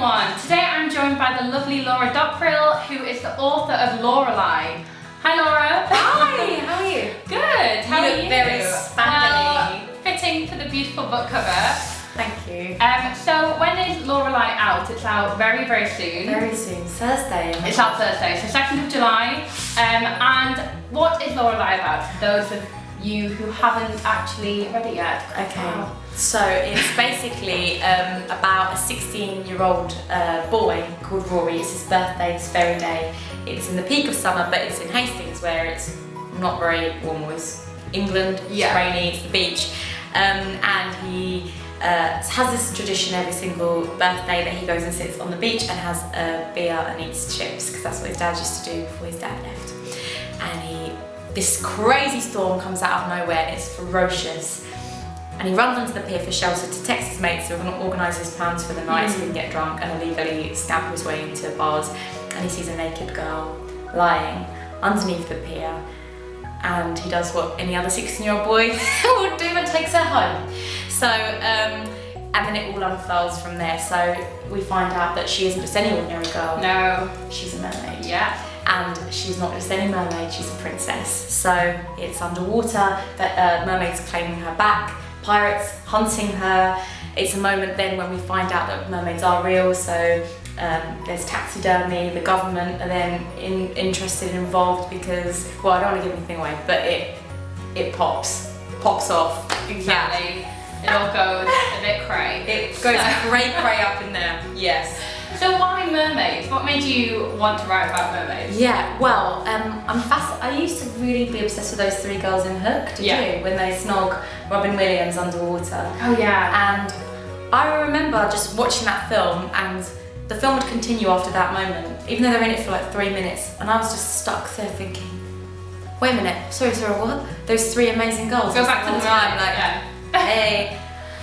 everyone. Today I'm joined by the lovely Laura Dockrill, who is the author of Lorelei. Hi Laura. Hi, how are you? Good, how are you? You look very sparkly. Well, fitting for the beautiful book cover. Thank you. So when is Lorelei out? It's out very, very soon. Very soon, Thursday. It's out Thursday, so 2nd of July. And what is Lorelei about, for those of you who haven't actually read it yet? Okay. Wow. So it's basically about a 16-year-old boy called Rory. It's his birthday this very day. It's in the peak of summer, but it's in Hastings where it's not very warm. It's England, it's rainy, it's the beach. And he has this tradition every single birthday that he goes and sits on the beach and has a beer and eats chips, because that's what his dad used to do before his dad left. And this crazy storm comes out of nowhere and it's ferocious. And he runs onto the pier for shelter to text his mates who are going to organise his plans for the night so he can get drunk and illegally scamper his way into bars. And he sees a naked girl lying underneath the pier. And he does what any other 16-year-old boy would do and takes her home. So, and then it all unfurls from there. So we find out that she isn't just any ordinary girl. No. She's a mermaid. Yeah. And she's not just any mermaid, she's a princess. So it's underwater, that mermaids claiming her back, pirates hunting her. It's a moment then when we find out that mermaids are real, so there's taxidermy, the government are then interested and involved because, well, I don't want to give anything away, but it pops off. Exactly. It all goes a bit cray. It goes cray up in there, yes. So why mermaids? What made you want to write about mermaids? Yeah, well, I used to really be obsessed with those three girls in Hook, did you? When they snog Robin Williams underwater. Oh yeah. And I remember just watching that film, and the film would continue after that moment, even though they're in it for like 3 minutes, and I was just stuck there thinking, wait a minute, sorry, what? Those three amazing girls. Go back to the time, hey.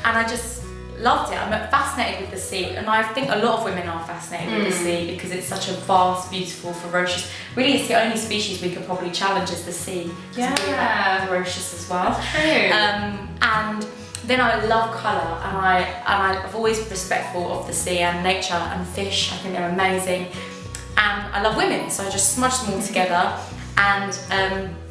And I just loved it. I'm fascinated with the sea, and I think a lot of women are fascinated with the sea because it's such a vast, beautiful, ferocious. Really, it's the only species we could probably challenge is the sea. Yeah. It's really, like, ferocious as well. That's true. And then I love colour, and I've always been respectful of the sea and nature and fish. I think they're amazing, and I love women, so I just smudged them all together, and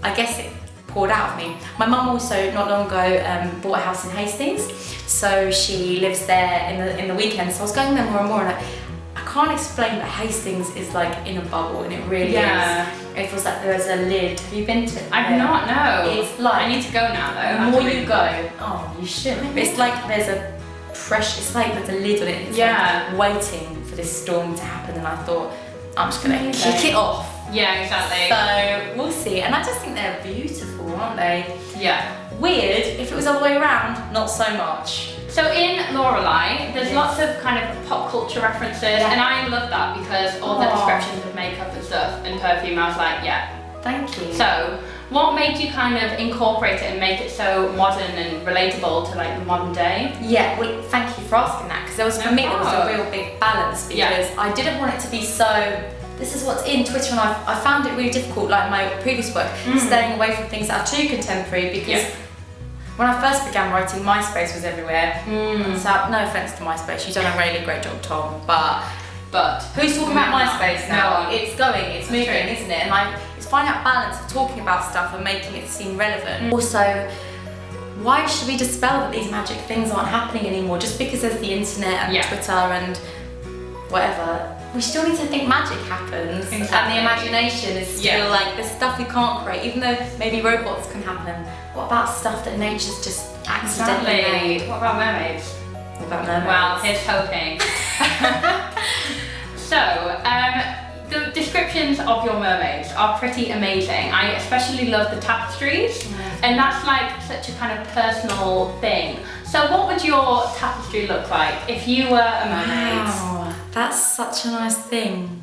I guess it poured out of me. My mum also not long ago bought a house in Hastings, so she lives there in the weekends. So I was going there more and more, and I can't explain, but Hastings is like in a bubble, and it really is. It feels like there's a lid. Have you been to it? I've not, no. It's like, I need to go now though. The more you go, oh, you should. It's like there's a pressure, it's like there's a lid on it. It's like waiting for this storm to happen, and I thought, I'm just gonna kick it off. Yeah, exactly. So we'll see, and I just think they're beautiful, aren't they? Yeah. Weird, if it was all the way around, not so much. So in Lorelei, there's lots of kind of pop culture references, and I love that because all the descriptions of makeup and stuff and perfume, I was like, yeah. Thank you. So, what made you kind of incorporate it and make it so modern and relatable to like the modern day? Yeah, well, thank you for asking that, because for me there was a real big balance, because I didn't want it to be so, this is what's in Twitter, and I found it really difficult, like my previous work, staying away from things that are too contemporary, because when I first began writing, MySpace was everywhere. So no offence to MySpace, you've done a really great job, Tom, but who's talking about MySpace now? No. It's going, it's moving, isn't it? And it's finding that balance of talking about stuff and making it seem relevant. Also, why should we dispel that these magic things aren't happening anymore just because there's the internet and Twitter and whatever? We still need to think magic happens, and the imagination is still like, there's stuff we can't create, even though maybe robots can happen. What about stuff that nature's just accidentally made? What about mermaids? What about mermaids? Well, here's hoping. So, the descriptions of your mermaids are pretty amazing. I especially love the tapestries, and that's like such a kind of personal thing. So what would your tapestry look like if you were a mermaid? Wow, that's such a nice thing.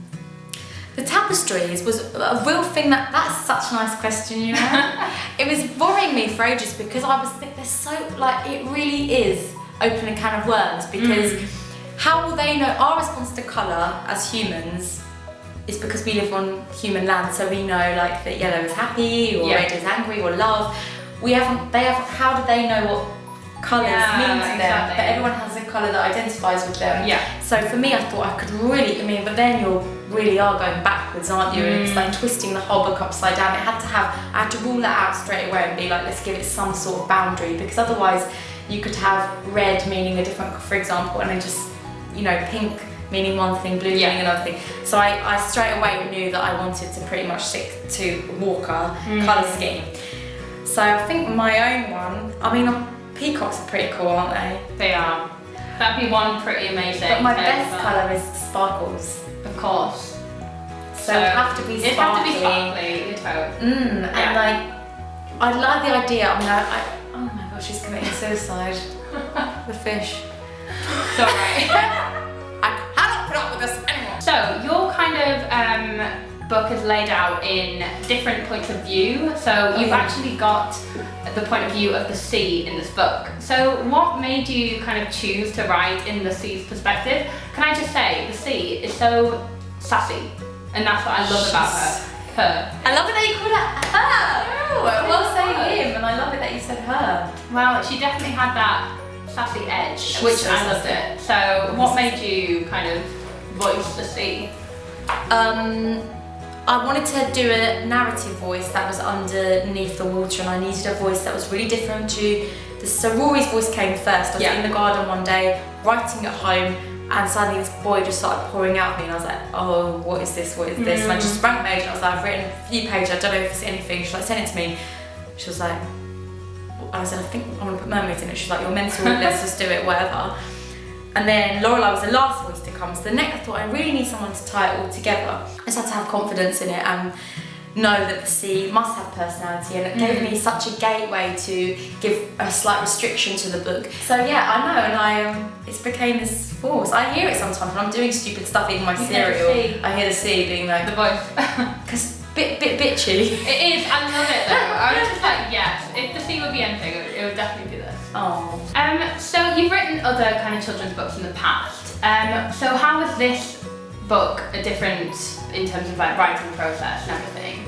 The tapestries was a real thing. That's such a nice question, you know. It was worrying me for ages because I was thinking, they're so, like, it really is opening a can of worms, because how will they know? Our response to colour as humans is because we live on human land, so we know like that yellow is happy or red is angry or love. How do they know what colours mean to them, exactly. but everyone has a colour that identifies with them. Yeah. So for me, I thought I could really, but then you really are going backwards, aren't you? And it's like twisting the whole book upside down. I had to rule that out straight away and be like, let's give it some sort of boundary, because otherwise you could have red meaning a different, for example, and then just, pink meaning one thing, blue meaning another thing. So I straight away knew that I wanted to pretty much stick to Walker colour scheme. So I think my own one, peacocks are pretty cool, aren't they? They are. That'd be one pretty amazing. But my best colour is sparkles. Of course. So it'd have to be sparkly. It'd have to be sparkly, you'd hope. And I like the idea. Oh my gosh, she's committing suicide. The fish. It's alright. I cannot put up with this anymore. So your kind of book is laid out in different points of view. So you've actually got the point of view of the sea in this book. So what made you kind of choose to write in the sea's perspective? Can I just say, the sea is so sassy, and that's what I love about her. I love it that you called her. Oh, I will say him, and I love it that you said her. Well, she definitely had that sassy edge, Which which I loved it. So what made you kind of voice the sea? I wanted to do a narrative voice that was underneath the water, and I needed a voice that was really different to so Rory's voice came first. I was in the garden one day, writing at home, and suddenly this boy just started pouring out at me, and I was like, oh, what is this, And I just rang my agent, I was like, I've written a few pages, I don't know if it's anything. She's like, send it to me. She was like, I said, I think I want to put mermaids in it. She's like, you're mental, let's just do it, whatever. And then Lorelei was the last voice to come. So the next, I thought, I really need someone to tie it all together. I just had to have confidence in it and know that the sea must have personality, and it gave me such a gateway to give a slight restriction to the book. So yeah, I know, and it's became this force. I hear it sometimes when I'm doing stupid stuff, even my cereal. I hear the sea being like, the voice. Because bit bitchy. It is, I love it though. I was just like, yes, if the sea would be anything, it would definitely be this. Oh. So you've written other kind of children's books in the past. So how was this book different in terms of like writing process and everything?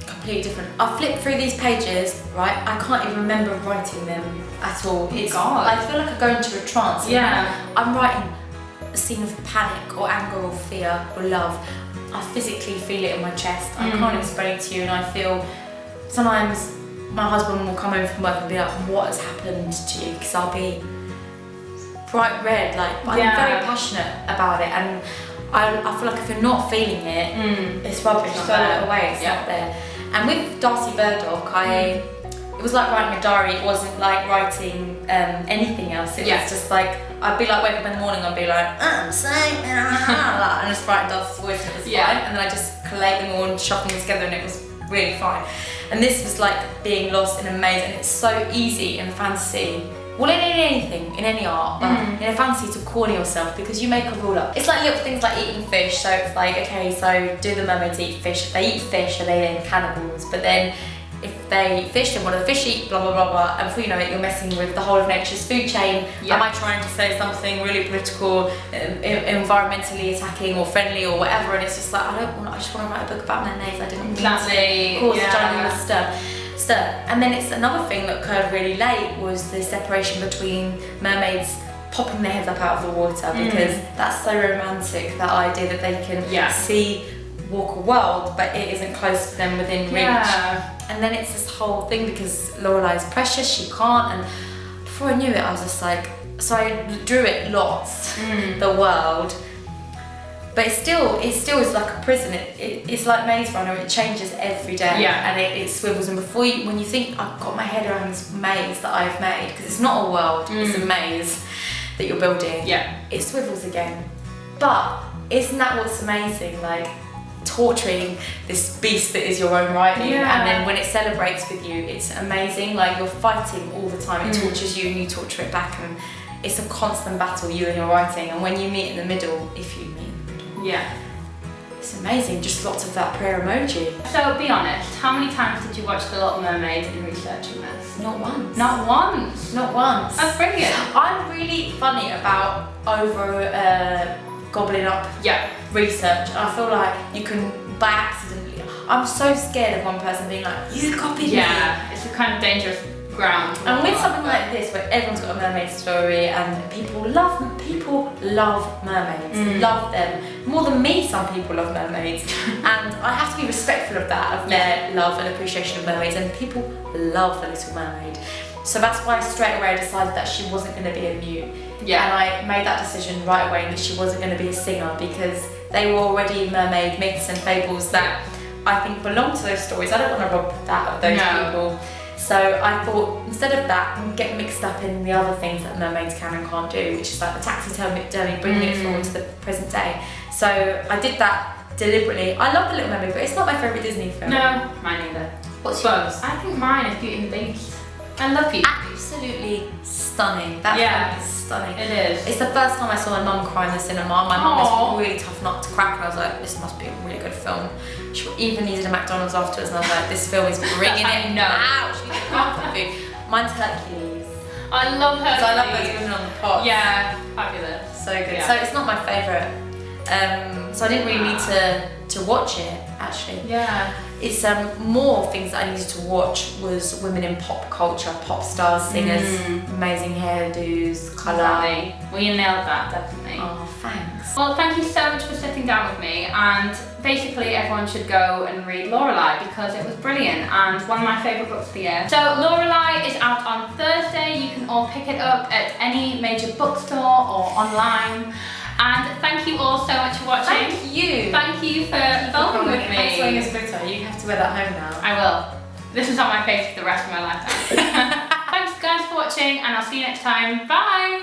Completely different. I flipped through these pages, right? I can't even remember writing them at all. I feel like I go into a trance. I'm writing a scene of panic or anger or fear or love. I physically feel it in my chest. I can't explain it to you, and I feel sometimes my husband will come home from work and be like, what has happened to you? Because I'll be bright red, but I'm very passionate about it, and I feel like if you're not feeling it, it's rubbish. Throw it away, it's not there. And with Darcy Burdock, it was like writing a diary. It wasn't like writing anything else. It was just like, I'd be like, wake up in the morning, I'd be like, I'm saying, and just writing Darcy's voice, and it was fine. And then I just collate them all and shuffle them together, and it was really fine. And this was like being lost in a maze, and it's so easy in fantasy. Well, in anything, in any art, but in a fantasy to corner yourself, because you make a rule up. It's like little things like eating fish. So it's like, okay, so do the mermaids eat fish? If they eat fish, are they then cannibals? But then if they eat fish, then what do the fish eat? Blah, blah, blah, blah. And before you know it, you're messing with the whole of nature's food chain. Am I trying to say something really political, environmentally attacking or friendly or whatever? And it's just like, I just want to write a book about mermaids. I didn't mean to cause a giant stir. And then it's another thing that occurred really late was the separation between mermaids popping their heads up out of the water, because that's so romantic, that idea that they can walk a world, but it isn't close to them within reach. And then it's this whole thing, because Lorelei is precious, she can't, and before I knew it, I was just like, so I drew it lots, the world. But it still is like a prison. It's like Maze Runner. It changes every day, and it swivels. And when you think I've got my head around this maze that I've made, because it's not a world, it's a maze that you're building. It swivels again. But isn't that what's amazing? Like torturing this beast that is your own writing, and then when it celebrates with you, it's amazing. Like you're fighting all the time. It tortures you, and you torture it back, and it's a constant battle, you and your writing. And when you meet in the middle, if you meet. It's amazing, just lots of that prayer emoji. So be honest, how many times did you watch The Little Mermaid in researching this? Not once. Not once? Not once. That's brilliant. I'm really funny about gobbling up research. I feel like you can, by accident, I'm so scared of one person being like, you copied me. It's a kind of dangerous ground. And with something like this, where everyone's got a mermaid story and people love mermaids, love them more than me. Some people love mermaids, and I have to be respectful of that, of their love and appreciation of mermaids. And people love the Little Mermaid, so that's why straight away I decided that she wasn't going to be a mute. Yeah. And I made that decision right away that she wasn't going to be a singer, because they were already mermaid myths and fables that I think belong to those stories. I don't want to rob that of those people. So I thought, instead of that, and get mixed up in the other things that mermaids can and can't do, which is like the taxidermy, bringing it forward to the present day. So I did that deliberately. I love The Little Mermaid, but it's not my favourite Disney film. No, mine either. What's yours? I think mine is Beauty and the Beast. I love Beauty. Absolutely stunning. That film is stunning. It is. It's the first time I saw my mum cry in the cinema. My mum was a really tough nut to crack, and I was like, this must be a really good film. She even needed a McDonald's afterwards, and I was like, this film is bringing it out. She needed comfort food. Mine's Hercules. I love her. So I love those women on the pot. Yeah, fabulous. So good. Yeah. So it's not my favourite. So I didn't really need to watch it, actually. Yeah. It's more things that I needed to watch was women in pop culture, pop stars, singers, amazing hairdos, colour. Exactly. Well, you nailed that, definitely. Oh, thanks. Well, thank you so much for sitting down with me, and basically everyone should go and read Lorelei because it was brilliant and one of my favourite books of the year. So Lorelei is out on Thursday. You can all pick it up at any major bookstore or online. And thank you all so much for watching. Thank you. Thank you for filming with me. Thanks for wearing a glitter. You have to wear that home now. I will. This is on my face for the rest of my lifetime. Thanks guys for watching, and I'll see you next time. Bye!